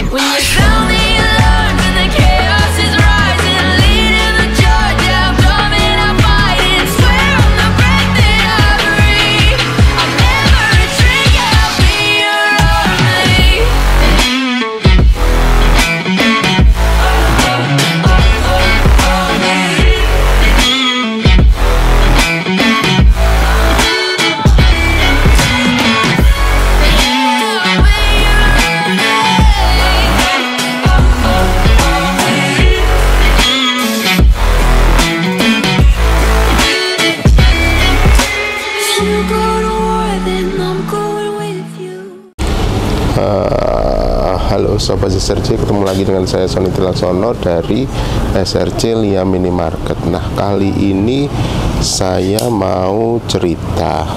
When you feel me alone, when the chaos is rising, leading the charge, yeah, I'm coming, I'm fighting. Swear on the breath that I breathe, I'll never retreat, yeah, I'll be your only. Halo Sobat SRC, ketemu lagi dengan saya Sony Tilaksono dari SRC Lia Minimarket. Nah, kali ini saya mau cerita.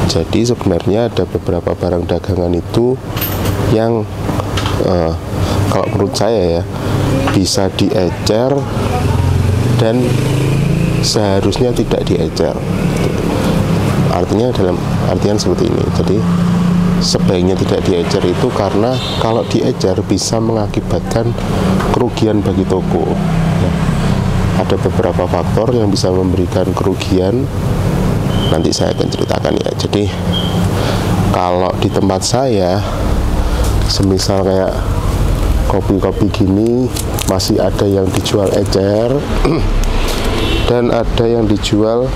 Jadi sebenarnya ada beberapa barang dagangan itu yang kalau menurut saya ya bisa diecer dan seharusnya tidak diecer. Artinya dalam artian seperti ini. Jadi sebaiknya tidak diecer itu karena kalau diecer bisa mengakibatkan kerugian bagi toko. Ada beberapa faktor yang bisa memberikan kerugian, nanti saya akan ceritakan ya. Jadi kalau di tempat saya, semisal kayak kopi-kopi gini masih ada yang dijual ecer dan ada yang dijual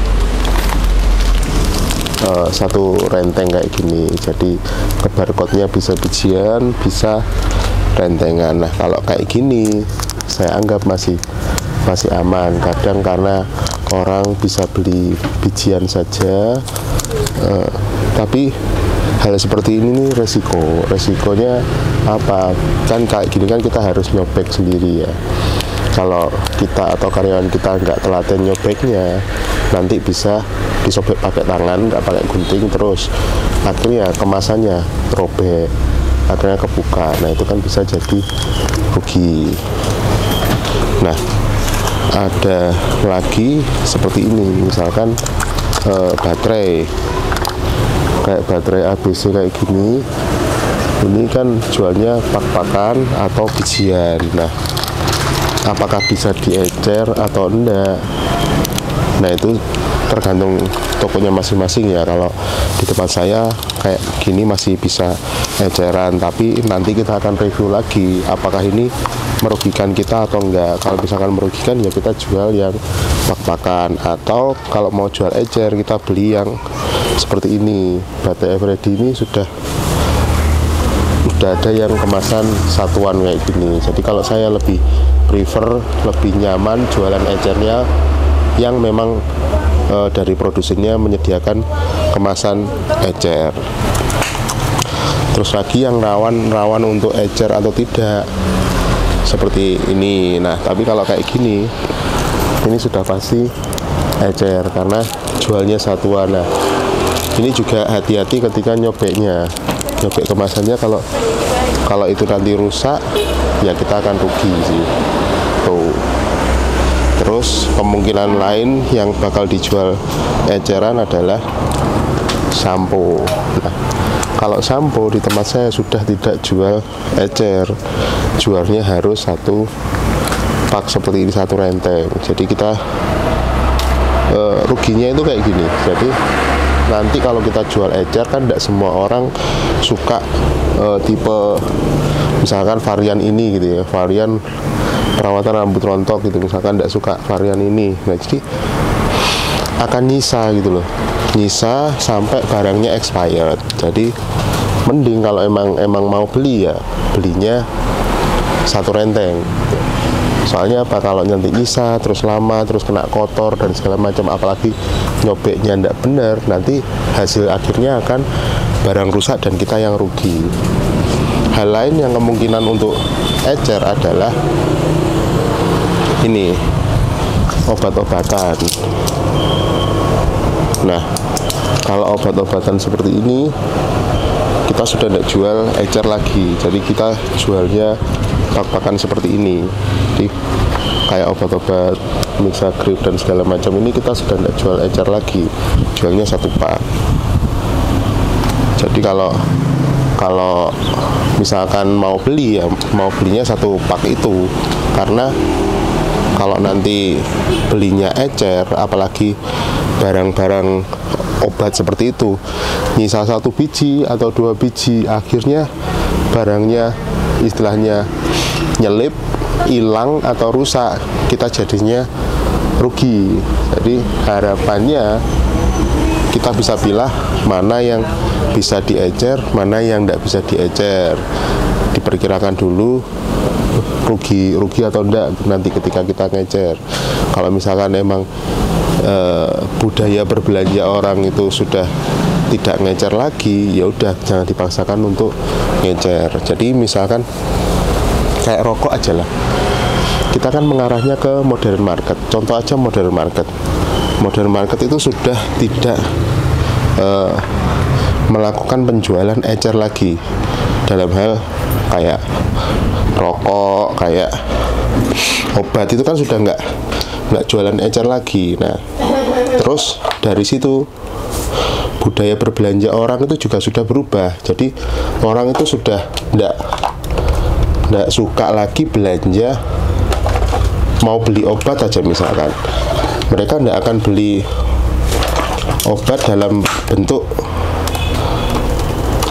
satu renteng kayak gini. Jadi ke barcode-nya bisa bijian, bisa rentengan. Nah, kalau kayak gini saya anggap masih aman. Kadang karena orang bisa beli bijian saja, tapi hal seperti ini nih resikonya apa? Kan kayak gini kan kita harus nyobek sendiri ya. Kalau kita atau karyawan kita nggak telaten nyobeknya, nanti bisa disobek pakai tangan, nggak pakai gunting, terus akhirnya kemasannya robek, akhirnya kebuka. Nah, itu kan bisa jadi rugi. Nah, ada lagi seperti ini, misalkan baterai, kayak baterai ABC kayak gini, ini kan jualnya pak-pakan atau bijian. Nah, apakah bisa diecer atau enggak? Nah, itu tergantung tokonya masing-masing ya. Kalau di tempat saya kayak gini masih bisa eceran, tapi nanti kita akan review lagi apakah ini merugikan kita atau enggak. Kalau misalkan merugikan ya kita jual yang pak-pakan, atau kalau mau jual ecer kita beli yang seperti ini. Baterai Eveready ini sudah ada yang kemasan satuan kayak gini. Jadi kalau saya lebih prefer, lebih nyaman jualan ecernya yang memang dari produsennya menyediakan kemasan ecer. Terus lagi yang rawan untuk ecer atau tidak, seperti ini. Nah, tapi kalau kayak gini, ini sudah pasti ecer karena jualnya satuan. Nah, ini juga hati-hati ketika nyobeknya. Nyobek kemasannya, kalau itu nanti rusak ya kita akan rugi sih. Tuh. Terus kemungkinan lain yang bakal dijual eceran adalah sampo. Nah, kalau sampo di tempat saya sudah tidak jual ecer, jualnya harus satu pak seperti ini, satu renteng. Jadi kita ruginya itu kayak gini. Jadi nanti kalau kita jual ecer kan tidak semua orang suka tipe misalkan varian ini gitu ya, varian perawatan rambut rontok gitu, misalkan tidak suka varian ini. Nah, jadi akan nyisa gitu loh, nyisa sampai barangnya expired. Jadi mending kalau emang mau beli ya belinya satu renteng. Soalnya apa, kalau nanti nyisa terus lama, terus kena kotor dan segala macam, apalagi nyobeknya tidak benar, nanti hasil akhirnya akan barang rusak dan kita yang rugi. Hal lain yang kemungkinan untuk ecer adalah ini, obat-obatan. Nah, kalau obat-obatan seperti ini kita sudah tidak jual ecer lagi, jadi kita jualnya pak-pakan seperti ini. Jadi kayak obat-obat Mixagrip dan segala macam ini kita sudah tidak jual ecer lagi, jualnya satu pak. Jadi kalau misalkan mau beli, ya mau belinya satu pak itu, karena kalau nanti belinya ecer, apalagi barang-barang obat seperti itu, misal 1 biji atau 2 biji, akhirnya barangnya istilahnya nyelip, hilang atau rusak, kita jadinya rugi. Jadi harapannya kita bisa pilih mana yang bisa diecer, mana yang tidak bisa diecer. Diperkirakan dulu rugi atau enggak nanti ketika kita ngecer. Kalau misalkan emang budaya berbelanja orang itu sudah tidak ngecer lagi, ya udah jangan dipaksakan untuk ngecer. Jadi misalkan kayak rokok aja lah, kita kan mengarahnya ke modern market. Contoh aja modern market. Modern market itu sudah tidak melakukan penjualan ecer lagi dalam hal kayak rokok, kayak obat itu kan sudah nggak jualan ecer lagi. Nah, terus dari situ budaya berbelanja orang itu juga sudah berubah. Jadi orang itu sudah nggak suka lagi belanja, mau beli obat aja misalkan, mereka nggak akan beli obat dalam bentuk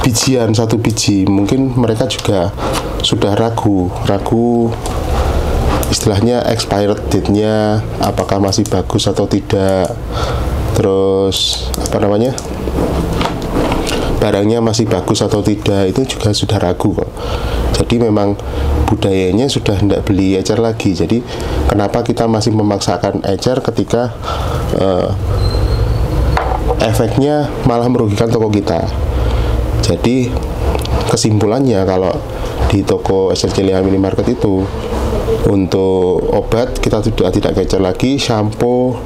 bijian, 1 biji. Mungkin mereka juga sudah ragu istilahnya expired date-nya apakah masih bagus atau tidak, terus barangnya masih bagus atau tidak, itu juga sudah ragu kok. Jadi memang budayanya sudah tidak beli ecer lagi. Jadi kenapa kita masih memaksakan ecer ketika efeknya malah merugikan toko kita. Jadi kesimpulannya, kalau di toko esensial minimarket itu untuk obat kita sudah tidak ngecer lagi, shampoo,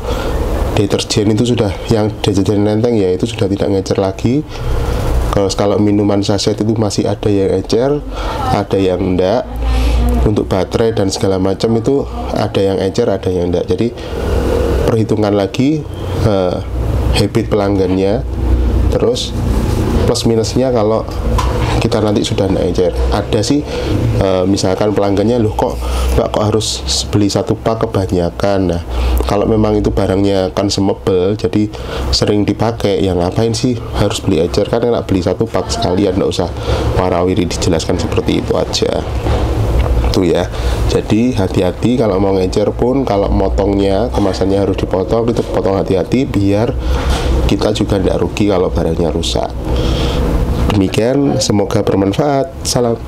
deterjen itu sudah, yang deterjen Nenteng ya itu sudah tidak ngecer lagi. Kalau minuman saset itu masih ada yang ecer, ada yang enggak. Untuk baterai dan segala macam itu ada yang ecer, ada yang enggak. Jadi perhitungan lagi habit pelanggannya, terus plus minusnya kalau kita nanti sudah enggak ecer. Ada sih misalkan pelanggannya, loh kok Mbak kok harus beli 1 pak kebanyakan. Nah, kalau memang itu barangnya consumable, jadi sering dipakai, ya ngapain sih harus beli ecer, kan enak beli 1 pak sekalian, nggak usah warawiri dijelaskan seperti itu aja. Itu ya. Jadi hati-hati kalau mau ngecer pun, kalau motongnya kemasannya harus dipotong, itu potong hati-hati biar kita juga tidak rugi kalau barangnya rusak. Demikian, semoga bermanfaat. Salam.